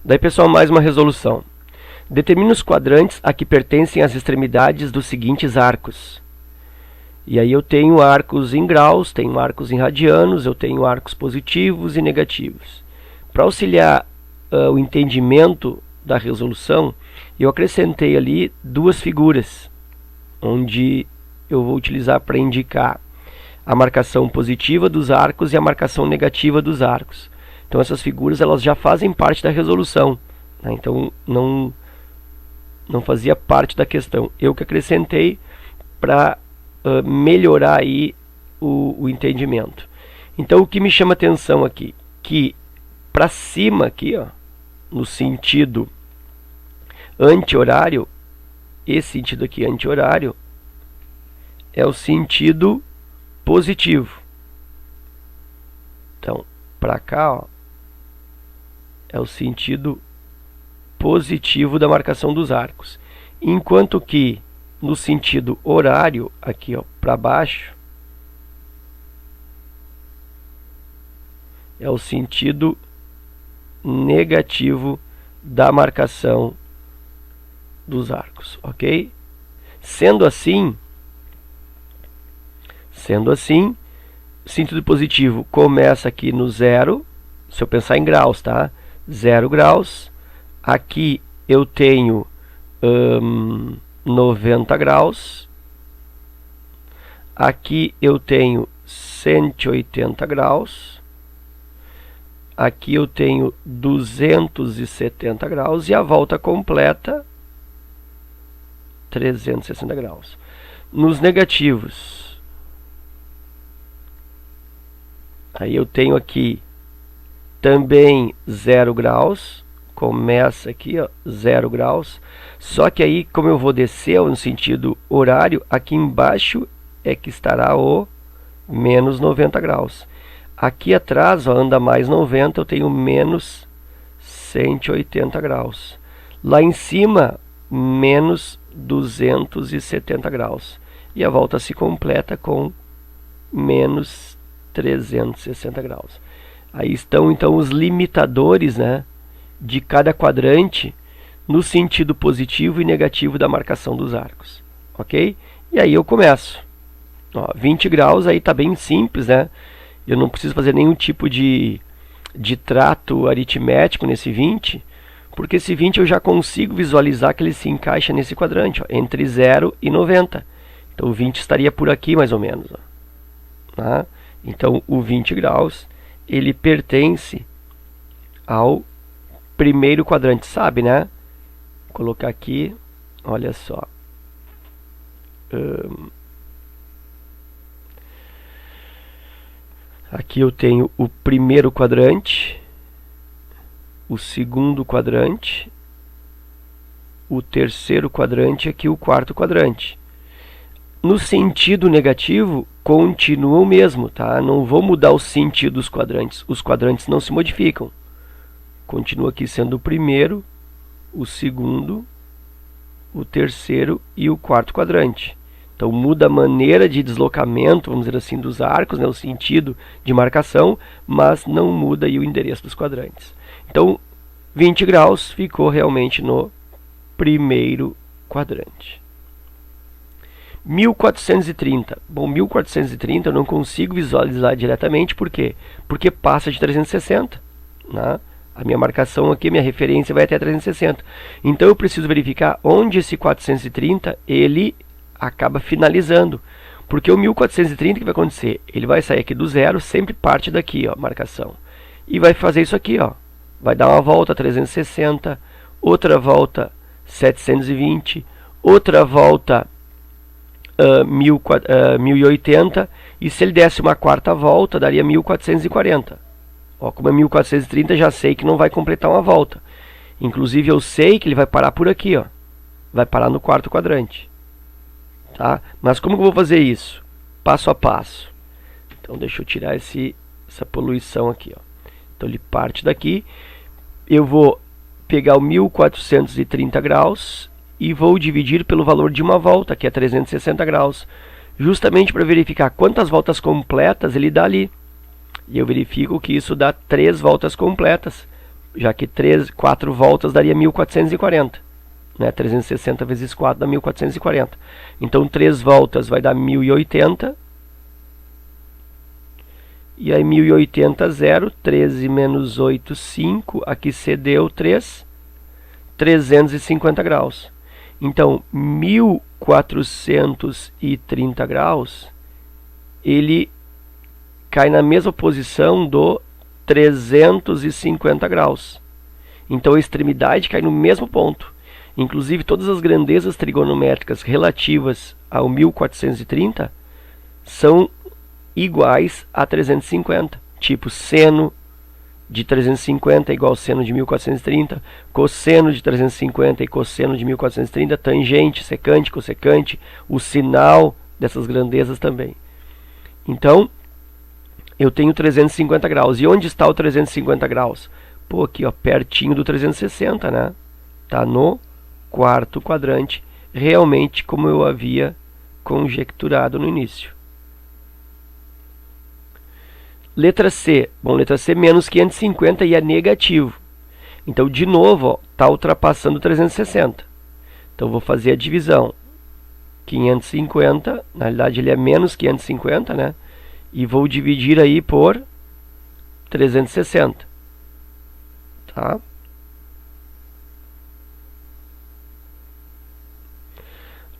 Daí, pessoal, mais uma resolução. Determine os quadrantes a que pertencem as extremidades dos seguintes arcos. E aí eu tenho arcos em graus, tenho arcos em radianos, eu tenho arcos positivos e negativos. Para auxiliar o entendimento da resolução, eu acrescentei ali duas figuras, onde eu vou utilizar para indicar a marcação positiva dos arcos e a marcação negativa dos arcos. Então essas figuras elas já fazem parte da resolução, né? Então não fazia parte da questão. Eu que acrescentei para melhorar aí o entendimento. Então o que me chama atenção aqui, que para cima aqui, ó, no sentido anti-horário, esse sentido aqui anti-horário é o sentido positivo. Então, para cá, ó, é o sentido positivo da marcação dos arcos. Enquanto que no sentido horário, aqui para baixo, é o sentido negativo da marcação dos arcos, ok? Sendo assim, sentido positivo começa aqui no 0, se eu pensar em graus, tá? 0 graus. Aqui eu tenho 90 graus. Aqui eu tenho 180 graus. Aqui eu tenho 270 graus. E a volta completa, 360 graus. Nos negativos, aí eu tenho aqui também 0 graus. Começa aqui, ó, 0 graus. Só que aí, como eu vou descer no sentido horário, aqui embaixo é que estará o menos 90 graus. Aqui atrás, ó, anda mais 90, eu tenho menos 180 graus. Lá em cima, menos 270 graus. E a volta se completa com menos 360 graus. Aí estão, então, os limitadores, né, de cada quadrante no sentido positivo e negativo da marcação dos arcos, ok? E aí eu começo. Ó, 20 graus, aí está bem simples, né? Eu não preciso fazer nenhum tipo de trato aritmético nesse 20, porque esse 20 eu já consigo visualizar que ele se encaixa nesse quadrante, ó, entre 0 e 90. Então o 20 estaria por aqui mais ou menos, ó, tá? Então o 20 graus, ele pertence ao primeiro quadrante, sabe, né? Vou colocar aqui, olha só. Aqui eu tenho o primeiro quadrante, o segundo quadrante, o terceiro quadrante e aqui o quarto quadrante. No sentido negativo, continua o mesmo, tá? Não vou mudar o sentido dos quadrantes. Os quadrantes não se modificam. Continua aqui sendo o primeiro, o segundo, o terceiro e o quarto quadrante. Então muda a maneira de deslocamento, vamos dizer assim, dos arcos, né, o sentido de marcação, mas não muda aí o endereço dos quadrantes. Então 20 graus ficou realmente no primeiro quadrante. 1430. Bom, 1430 eu não consigo visualizar diretamente, por quê? Porque passa de 360, né? A minha marcação aqui, minha referência vai até 360. Então eu preciso verificar onde esse 430 ele acaba finalizando. Porque o 1430 que vai acontecer? Ele vai sair aqui do 0, sempre parte daqui, ó, marcação. E vai fazer isso aqui, ó. Vai dar uma volta 360, outra volta 720, outra volta 1080, e se ele desse uma quarta volta, daria 1440. Ó, como é 1430, já sei que não vai completar uma volta. Inclusive eu sei que ele vai parar por aqui, ó. Vai parar no quarto quadrante. Tá? Mas como que eu vou fazer isso? Passo a passo. Então deixa eu tirar essa poluição aqui, ó. Então ele parte daqui. Eu vou pegar o 1430 graus e vou dividir pelo valor de uma volta, que é 360 graus. Justamente para verificar quantas voltas completas ele dá ali. E eu verifico que isso dá 3 voltas completas já que 4 voltas daria 1440. Né? 360 vezes 4 dá 1440. Então 3 voltas vai dar 1080. E aí 1080, 0. 13 menos 8, 5. Aqui cedeu 3. 350 graus. Então 1430 graus, ele cai na mesma posição do 350 graus. Então a extremidade cai no mesmo ponto. Inclusive todas as grandezas trigonométricas relativas ao 1430 são iguais a 350. Tipo seno de 350 é igual ao seno de 1430, cosseno de 350 e cosseno de 1430, tangente, secante, cossecante, o sinal dessas grandezas também. Então, eu tenho 350 graus. E onde está o 350 graus? Pô, aqui, ó, pertinho do 360, né? Tá no quarto quadrante, realmente como eu havia conjecturado no início. Letra C. Bom, letra C, menos 550 e é negativo. Então, de novo, está ultrapassando 360. Então, vou fazer a divisão. 550, na realidade ele é menos 550, né? E vou dividir aí por 360. Tá?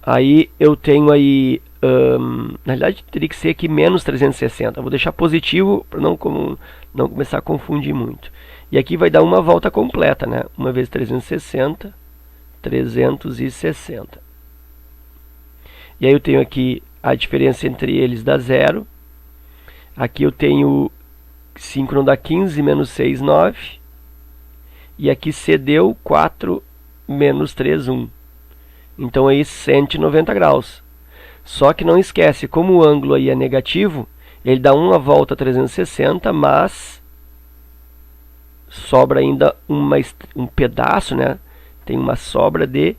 Aí eu tenho aí, na realidade teria que ser aqui menos 360. Vou deixar positivo para não começar a confundir muito. E aqui vai dar uma volta completa, né? 1 vezes 360, 360. E aí eu tenho aqui a diferença entre eles dá 0. Aqui eu tenho 5 não dá 15, menos 6, 9. E aqui cedeu 4 menos 3, 1. Então aí 190 graus. Só que não esquece, como o ângulo aí é negativo, ele dá uma volta 360, mas sobra ainda um pedaço, né? Tem uma sobra de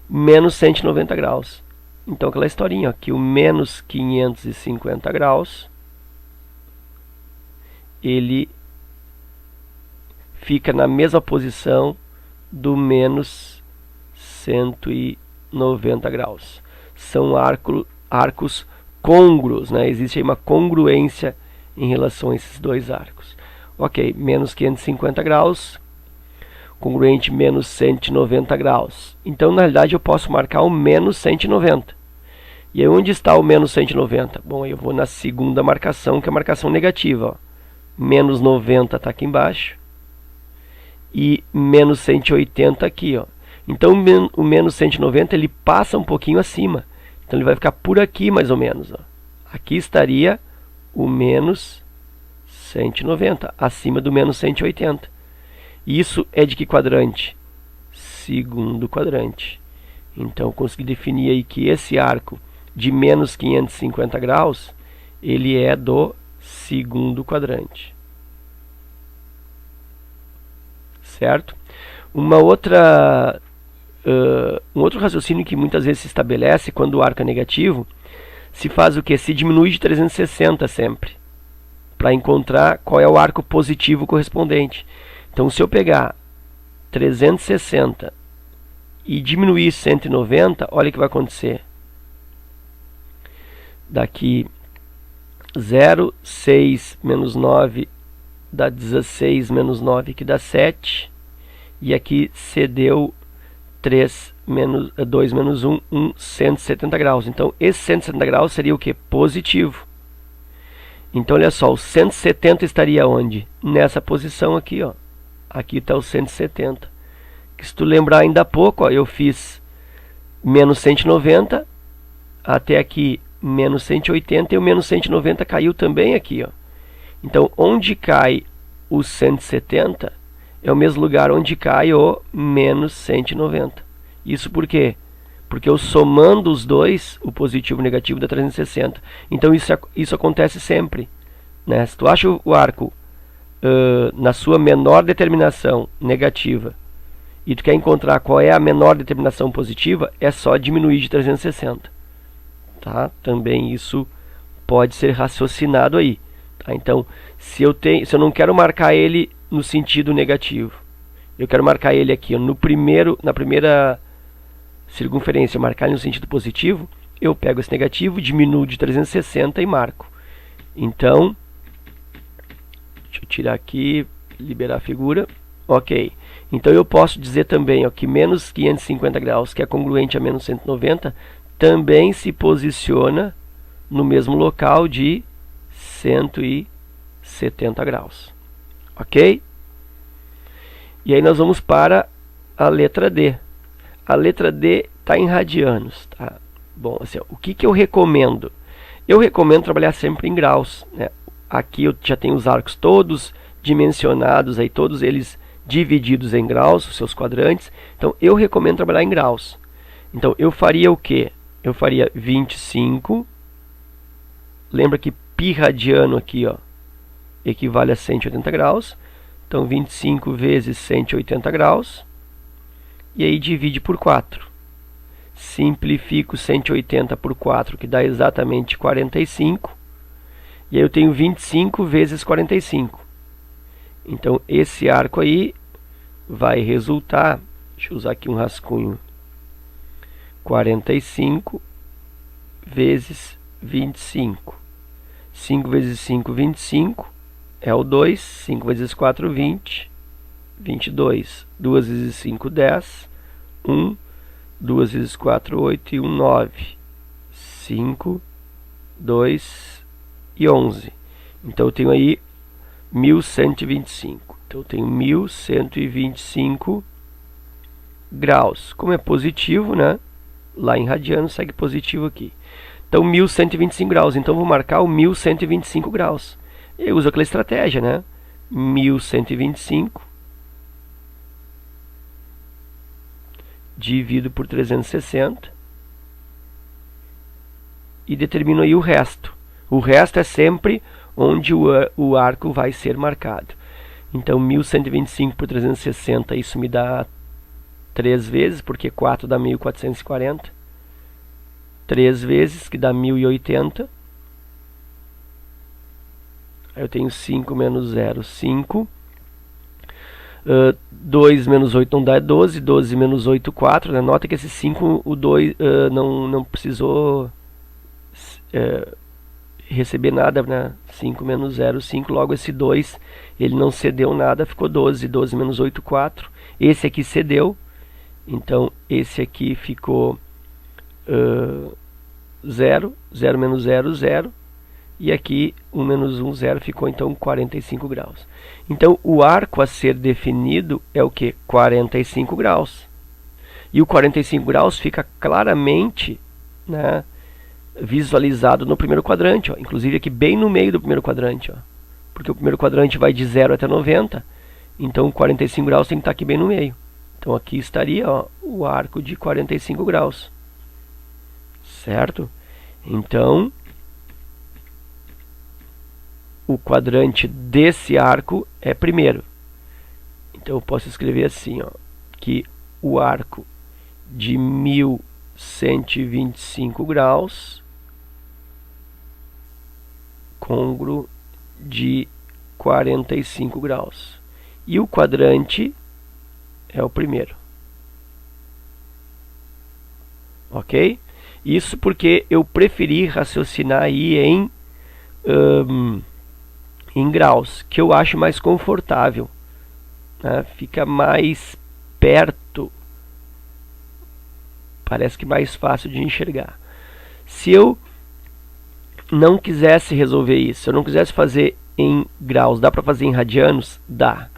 menos 190 graus. Então aquela historinha, ó, que o menos 550 graus, ele fica na mesma posição do menos 190 graus. São arcos côngruos, né? Existe aí uma congruência em relação a esses dois arcos. Ok, menos 550 graus, congruente menos 190 graus. Então, na realidade, eu posso marcar o menos 190. E aí, onde está o menos 190? Bom, eu vou na segunda marcação, que é a marcação negativa. Ó. Menos 90 está aqui embaixo. E menos 180 aqui, ó. Então o menos 190 ele passa um pouquinho acima. Então ele vai ficar por aqui mais ou menos. Ó. Aqui estaria o menos 190, acima do menos 180. Isso é de que quadrante? Segundo quadrante. Então eu consegui definir aí que esse arco de menos 550 graus, ele é do segundo quadrante. Certo? Um outro raciocínio que muitas vezes se estabelece quando o arco é negativo, se faz o que? Se diminui de 360 sempre, para encontrar qual é o arco positivo correspondente. Então, se eu pegar 360 e diminuir 190, olha o que vai acontecer. Daqui 0, 6 menos 9 dá 16 menos 9, que dá 7. E aqui cedeu 2 menos 1, 170 graus. Então, esse 170 graus seria o que? Positivo. Então, olha só, o 170 estaria onde? Nessa posição aqui, ó. Aqui está o 170. Que se tu lembrar ainda há pouco, ó, eu fiz menos 190, até aqui menos 180, e o menos 190 caiu também aqui, ó. Então, onde cai o 170 é o mesmo lugar onde cai o menos 190. Isso por quê? Porque eu somando os dois, o positivo e o negativo dá 360. Então, isso acontece sempre. Né? Se tu acha o arco na sua menor determinação negativa e tu quer encontrar qual é a menor determinação positiva, é só diminuir de 360. Tá? Também isso pode ser raciocinado aí. Tá? Então, se eu não quero marcar ele no sentido negativo, eu quero marcar ele aqui, ó, na primeira circunferência, marcar ele no sentido positivo, eu pego esse negativo, diminuo de 360 e marco. Então, deixa eu tirar aqui, liberar a figura. Ok. Então eu posso dizer também, ó, que menos 550 graus, que é congruente a menos 190, também se posiciona no mesmo local de 170 graus. Ok? E aí nós vamos para a letra D. A letra D está em radianos. Tá? Bom, assim, ó, o que eu recomendo? Eu recomendo trabalhar sempre em graus, né? Aqui eu já tenho os arcos todos dimensionados, aí todos eles divididos em graus, os seus quadrantes. Então eu recomendo trabalhar em graus. Então eu faria o quê? Eu faria 25. Lembra que π radiano aqui, ó, equivale a 180 graus. Então 25 vezes 180 graus. E aí divide por 4. Simplifico 180 por 4, que dá exatamente 45. E aí eu tenho 25 vezes 45. Então esse arco aí vai resultar, deixa eu usar aqui um rascunho, 45 vezes 25. 5 vezes 5, 25, é o 2. 5 vezes 4, 20. 22. 2 vezes 5, 10. 1. 2 vezes 4, 8 e 1, 9. 5, 2 e 11. Então eu tenho aí 1125. Então eu tenho 1125 graus. Como é positivo, né? Lá em radiano segue positivo aqui. Então 1125 graus. Então vou marcar o 1125 graus. Eu uso aquela estratégia, né? 1125 divido por 360 e determino aí o resto. O resto é sempre onde o arco vai ser marcado. Então 1125 por 360, isso me dá 3 vezes, porque 4 dá 1440. 3 vezes, que dá 1080. Aí eu tenho 5 menos 0, 5. 2 menos 8 não dá 12, 12 menos 8, 4. Né? Nota que esse 5, o 2 não precisou receber nada, né? 5 menos 0, 5. Logo esse 2, ele não cedeu nada, ficou 12. 12 menos 8, 4. Esse aqui cedeu, então esse aqui ficou 0. 0 menos 0, 0. E aqui 1 menos 1, 0, ficou então 45 graus. Então o arco a ser definido é o que? 45 graus. E o 45 graus fica claramente, né, visualizado no primeiro quadrante. Ó. Inclusive aqui bem no meio do primeiro quadrante. Ó. Porque o primeiro quadrante vai de 0 até 90. Então 45 graus tem que estar aqui bem no meio. Então aqui estaria, ó, o arco de 45 graus. Certo? Então o quadrante desse arco é primeiro. Então eu posso escrever assim, ó, que o arco de 1125 graus côngruo de 45 graus. E o quadrante é o primeiro. Ok? Isso porque eu preferi raciocinar aí em graus, que eu acho mais confortável, né? Fica mais perto, parece que mais fácil de enxergar. Se eu não quisesse resolver isso, se eu não quisesse fazer em graus, dá para fazer em radianos? Dá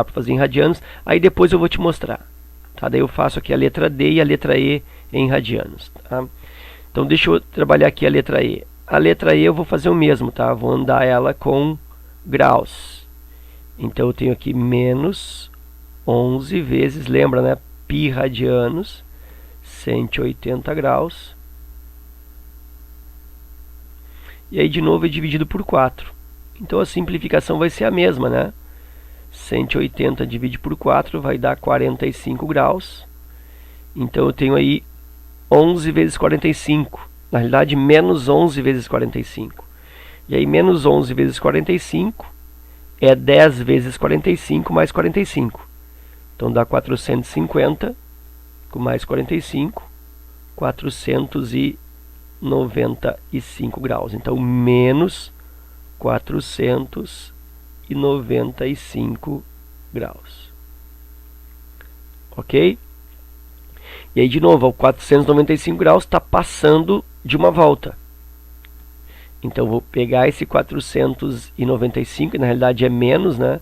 para fazer em radianos, aí depois eu vou te mostrar, tá? Daí eu faço aqui a letra D e a letra E em radianos, tá? Então deixa eu trabalhar aqui a letra E. A letra E eu vou fazer o mesmo, tá? Vou andar ela com graus. Então eu tenho aqui menos 11 vezes, lembra, né? Π radianos, 180 graus. E aí de novo é dividido por 4. Então a simplificação vai ser a mesma, né? 180 divide por 4 vai dar 45 graus. Então eu tenho aí 11 vezes 45. Na realidade, menos 11 vezes 45. E aí, menos 11 vezes 45 é 10 vezes 45 mais 45. Então dá 450 com mais 45, 495 graus. Então menos 495 graus. Ok? E aí de novo, o 495 graus está passando de uma volta. Então vou pegar esse 495, que na realidade é menos, né?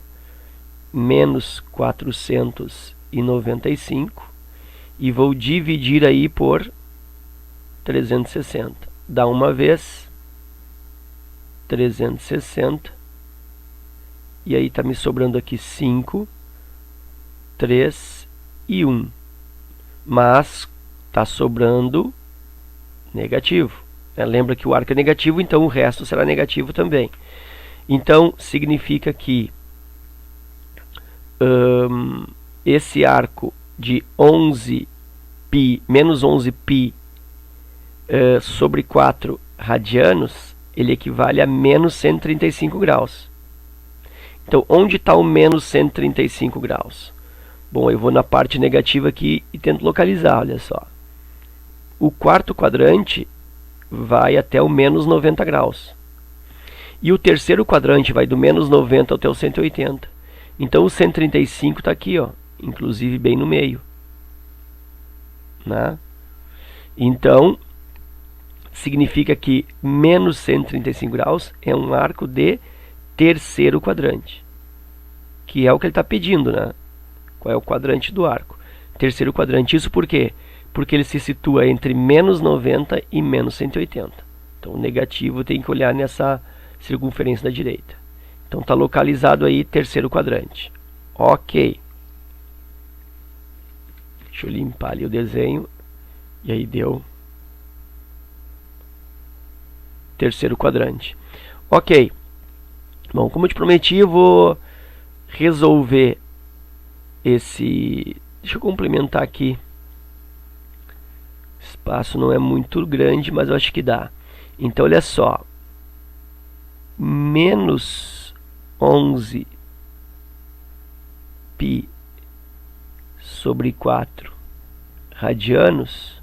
Menos 495, e vou dividir aí por 360. Dá uma vez 360, e aí está me sobrando aqui 5, 3 e 1. Mas está sobrando negativo. Lembra que o arco é negativo, então o resto será negativo também. Então significa que esse arco de 11π, menos 11π sobre 4 radianos, ele equivale a menos 135 graus. Então, onde está o menos 135 graus? Bom, eu vou na parte negativa aqui e tento localizar, olha só. O quarto quadrante vai até o menos 90 graus. E o terceiro quadrante vai do menos 90 até o 180. Então o 135 está aqui, ó, inclusive bem no meio. Né? Então, significa que menos 135 graus é um arco de terceiro quadrante. Que é o que ele está pedindo, né? Qual é o quadrante do arco? Terceiro quadrante. Isso por quê? Porque ele se situa entre menos 90 e menos 180. Então o negativo tem que olhar nessa circunferência da direita. Então está localizado aí terceiro quadrante. Ok. Deixa eu limpar ali o desenho. E aí deu terceiro quadrante. Ok. Bom, como eu te prometi, eu vou resolver esse... Deixa eu complementar aqui. O espaço não é muito grande, mas eu acho que dá. Então, olha só. Menos 11π sobre 4 radianos.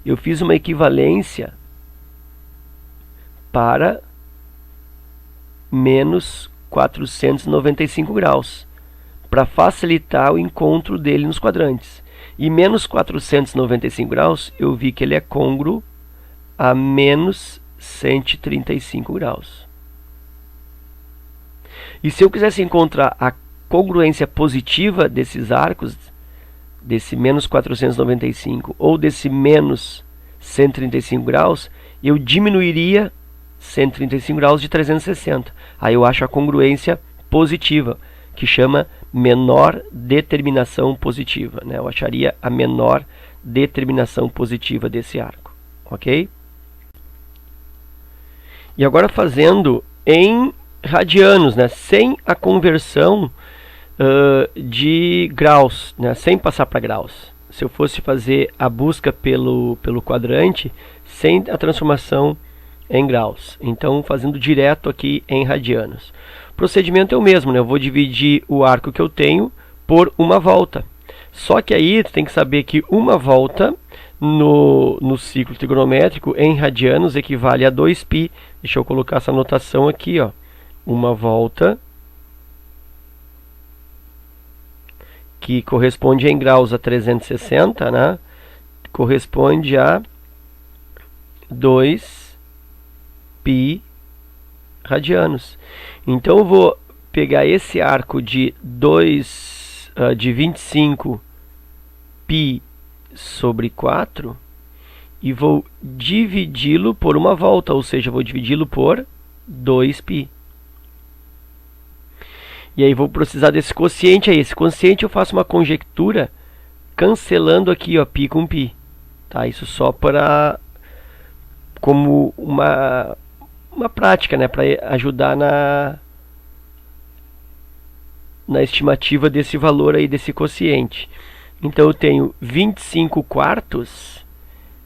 Eu fiz uma equivalência para menos 495 graus, para facilitar o encontro dele nos quadrantes. E menos 495 graus, eu vi que ele é côngruo a menos 135 graus. E se eu quisesse encontrar a congruência positiva desses arcos, desse menos 495 ou desse menos 135 graus, eu diminuiria 135 graus de 360. Aí eu acho a congruência positiva, que chama menor determinação positiva, né? Eu acharia a menor determinação positiva desse arco, ok? E agora fazendo em radianos, né? Sem a conversão de graus, né? Sem passar para graus. Se eu fosse fazer a busca pelo quadrante, sem a transformação em graus. Então, fazendo direto aqui em radianos. O procedimento é o mesmo, né? Eu vou dividir o arco que eu tenho por uma volta. Só que aí tu tem que saber que uma volta no ciclo trigonométrico em radianos equivale a 2π. Deixa eu colocar essa notação aqui, ó. Uma volta que corresponde em graus a 360, né? Corresponde a 2π radianos. Então eu vou pegar esse arco de 25π sobre 4 e vou dividi-lo por uma volta, ou seja, vou dividi-lo por 2π. E aí vou precisar desse quociente aí. Esse quociente eu faço uma conjectura cancelando aqui, ó, π com π. Tá? Isso só para como uma prática, né, para ajudar na estimativa desse valor aí, desse quociente. Então eu tenho 25 quartos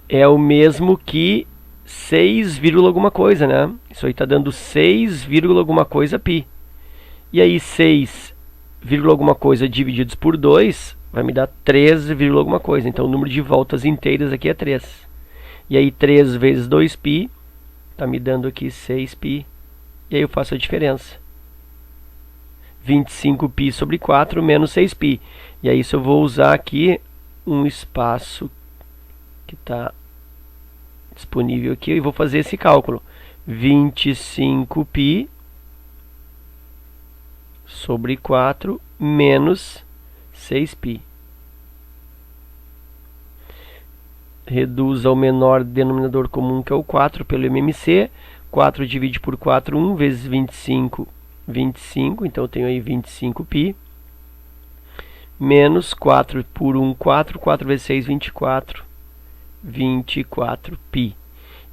é o mesmo que 6, alguma coisa, né? Isso aí está dando 6, alguma coisa π. E aí 6 vírgula alguma coisa divididos por 2 vai me dar 3, alguma coisa. Então o número de voltas inteiras aqui é 3. E aí 3 vezes 2π está me dando aqui 6π. E aí eu faço a diferença. 25π sobre 4 menos 6π. E aí isso eu vou usar aqui um espaço que está disponível aqui e vou fazer esse cálculo. 25π sobre 4 menos 6π. Reduz ao menor denominador comum, que é o 4, pelo MMC. 4 divide por 4, 1, vezes 25, 25. Então eu tenho aí 25π. Menos 4 por 1, 4. 4 vezes 6, 24. 24π.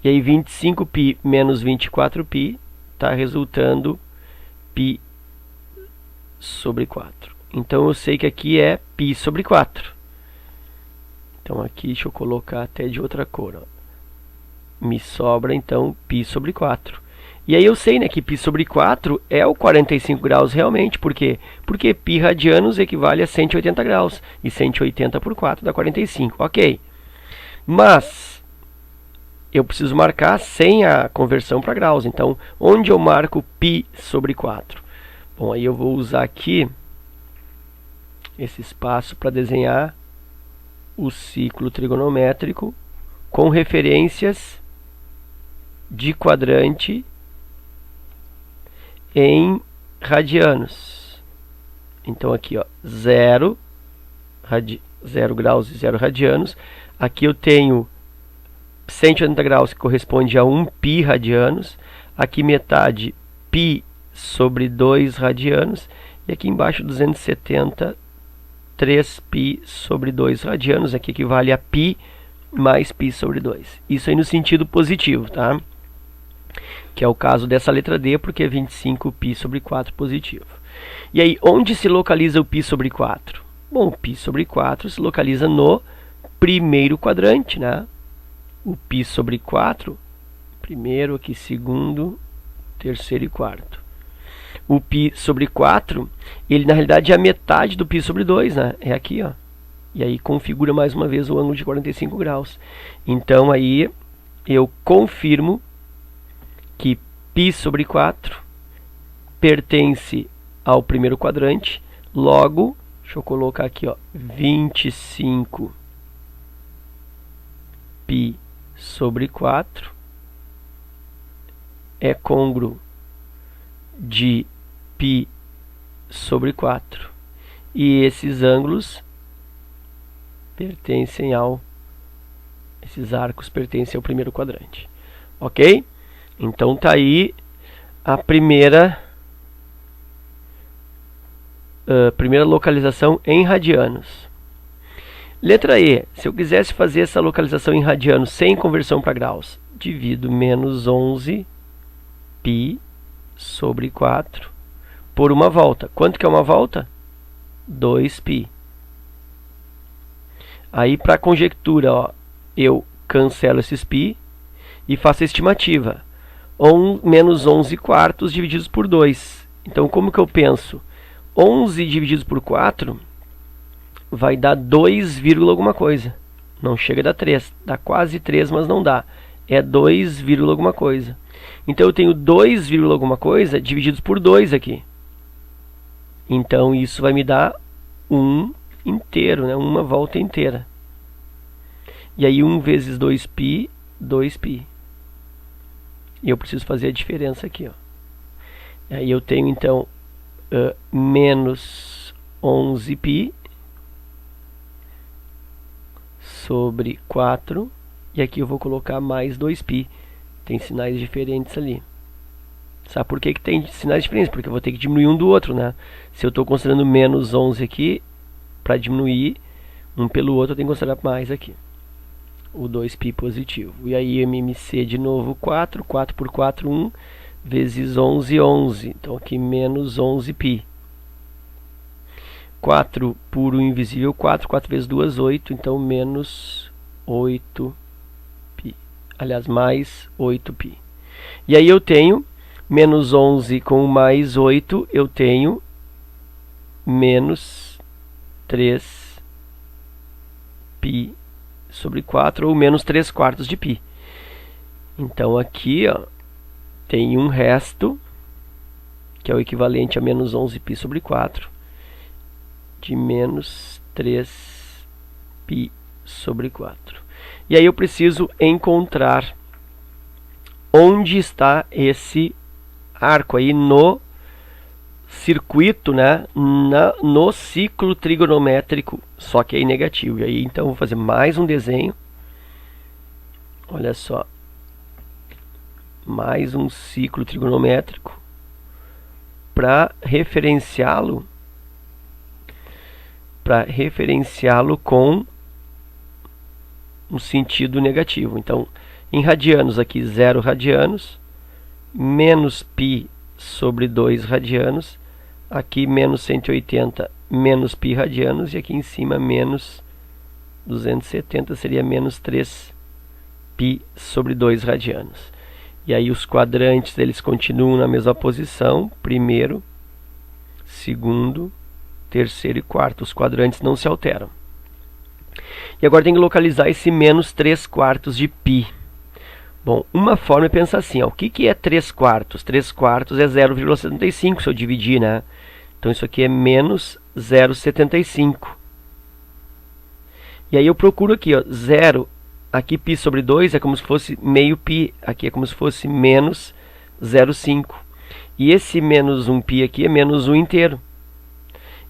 E aí 25π menos 24π está resultando π sobre 4. Então eu sei que aqui é π sobre 4. Então aqui deixa eu colocar até de outra cor. Ó. Me sobra então π sobre 4. E aí eu sei, né, que π sobre 4 é o 45 graus realmente. Por quê? Porque π radianos equivale a 180 graus. E 180 por 4 dá 45. Ok. Mas eu preciso marcar sem a conversão para graus. Então, onde eu marco π sobre 4? Bom, aí eu vou usar aqui esse espaço para desenhar o ciclo trigonométrico com referências de quadrante em radianos. Então aqui, ó, 0 graus e 0 radianos. Aqui eu tenho 180 graus, que corresponde a 1π radianos. Aqui metade, π sobre 2 radianos. E aqui embaixo 270, 3π sobre 2 radianos. Aqui equivale a π mais π sobre 2. Isso aí no sentido positivo, tá? Que é o caso dessa letra D, porque é 25π sobre 4 positivo. E aí, onde se localiza o π sobre 4? Bom, o π sobre 4 se localiza no primeiro quadrante, né? O π sobre 4, primeiro, aqui segundo, terceiro e quarto. O π sobre 4, ele na realidade é a metade do π sobre 2, né? É aqui, ó. E aí configura mais uma vez o ângulo de 45 graus. Então aí eu confirmo que π sobre 4 pertence ao primeiro quadrante. Logo, deixa eu colocar aqui, ó, 25π sobre 4 é côngruo de π sobre 4. E esses ângulos pertencem esses arcos pertencem ao primeiro quadrante. Ok? Então tá aí a primeira localização em radianos. Letra E. Se eu quisesse fazer essa localização em radianos sem conversão para graus, divido menos 11π sobre 4 por uma volta. Quanto que é uma volta? 2π. Aí para a conjectura, ó, eu cancelo esses π e faço a estimativa. Menos 11 quartos divididos por 2. Então como que eu penso? 11 divididos por 4 vai dar 2, alguma coisa. Não chega a dar 3. Dá quase 3, mas não dá. É 2, alguma coisa. Então eu tenho 2, alguma coisa divididos por 2 aqui. Então isso vai me dar 1 inteiro, né? Uma volta inteira. E aí 1 vezes 2π, 2π. E eu preciso fazer a diferença aqui, ó. Aí eu tenho então menos 11π sobre 4. E aqui eu vou colocar mais 2π. Tem sinais diferentes ali. Sabe por que tem sinais diferentes? Porque eu vou ter que diminuir um do outro, né? Se eu estou considerando menos 11 aqui, para diminuir um pelo outro, eu tenho que considerar mais aqui. O 2π positivo. E aí MMC de novo 4. 4 por 4, 1. Vezes 11, 11. Então aqui menos 11π. 4 por 1 invisível, 4. 4 vezes 2, 8. Então menos 8π. Aliás, mais 8π. E aí eu tenho menos 11 com mais 8. Eu tenho menos 3π sobre 4, ou menos 3/4 de π. Então aqui, ó, tem um resto, que é o equivalente a menos 11π sobre 4, de menos 3π sobre 4. E aí eu preciso encontrar onde está esse arco aí no circuito, né, no ciclo trigonométrico, só que aí negativo. E aí então vou fazer mais um desenho. Olha só, mais um ciclo trigonométrico para referenciá-lo com um sentido negativo. Então, em radianos aqui 0 radianos, menos π sobre 2 radianos, aqui menos 180 menos π radianos, e aqui em cima menos 270 seria menos 3π sobre 2 radianos. E aí os quadrantes eles continuam na mesma posição, primeiro, segundo, terceiro e quarto. Os quadrantes não se alteram. E agora tem que localizar esse menos 3/4 de π. Bom, uma forma é pensar assim, ó, o que é 3/4? 3/4 é 0,75 se eu dividir, né? Então isso aqui é menos 0,75. E aí eu procuro aqui, ó, 0, aqui π sobre 2 é como se fosse meio π, aqui é como se fosse menos 0,5. E esse menos 1π aqui é menos 1 inteiro.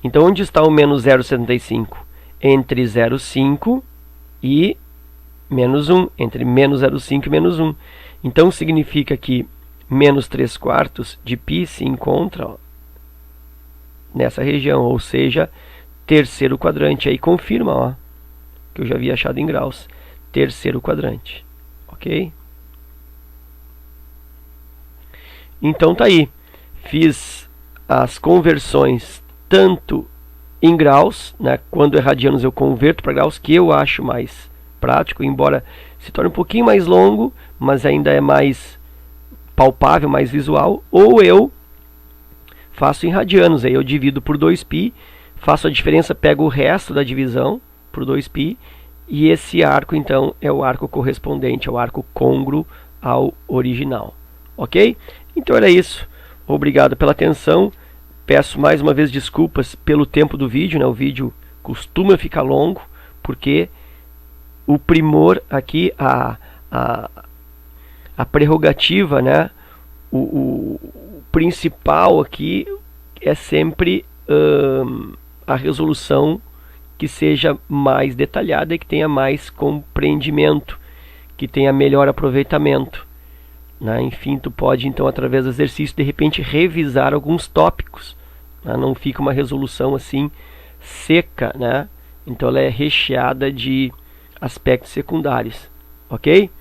Então onde está o menos 0,75? Entre 0,5 e menos 1, entre menos 0,5 e menos 1. Então significa que menos 3/4 de π se encontra, ó, nessa região, ou seja, terceiro quadrante. Aí confirma, ó, que eu já havia achado em graus. Terceiro quadrante, ok? Então tá aí, fiz as conversões tanto em graus, né, quando é radianos eu converto para graus, que eu acho mais prático, embora se torne um pouquinho mais longo, mas ainda é mais palpável, mais visual, ou eu faço em radianos, aí eu divido por 2π, faço a diferença, pego o resto da divisão por 2π, e esse arco então é o arco correspondente, é o arco côngruo ao original, ok? Então era isso, obrigado pela atenção, peço mais uma vez desculpas pelo tempo do vídeo, né? O vídeo costuma ficar longo, porque o primor aqui, a prerrogativa, né? O principal aqui é sempre a resolução que seja mais detalhada e que tenha mais compreendimento, que tenha melhor aproveitamento, né? Enfim, tu pode então através do exercício de repente revisar alguns tópicos, né? Não fica uma resolução assim seca, né? Então ela é recheada de aspectos secundários, ok?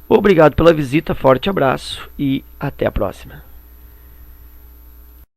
Obrigado pela visita, forte abraço e até a próxima.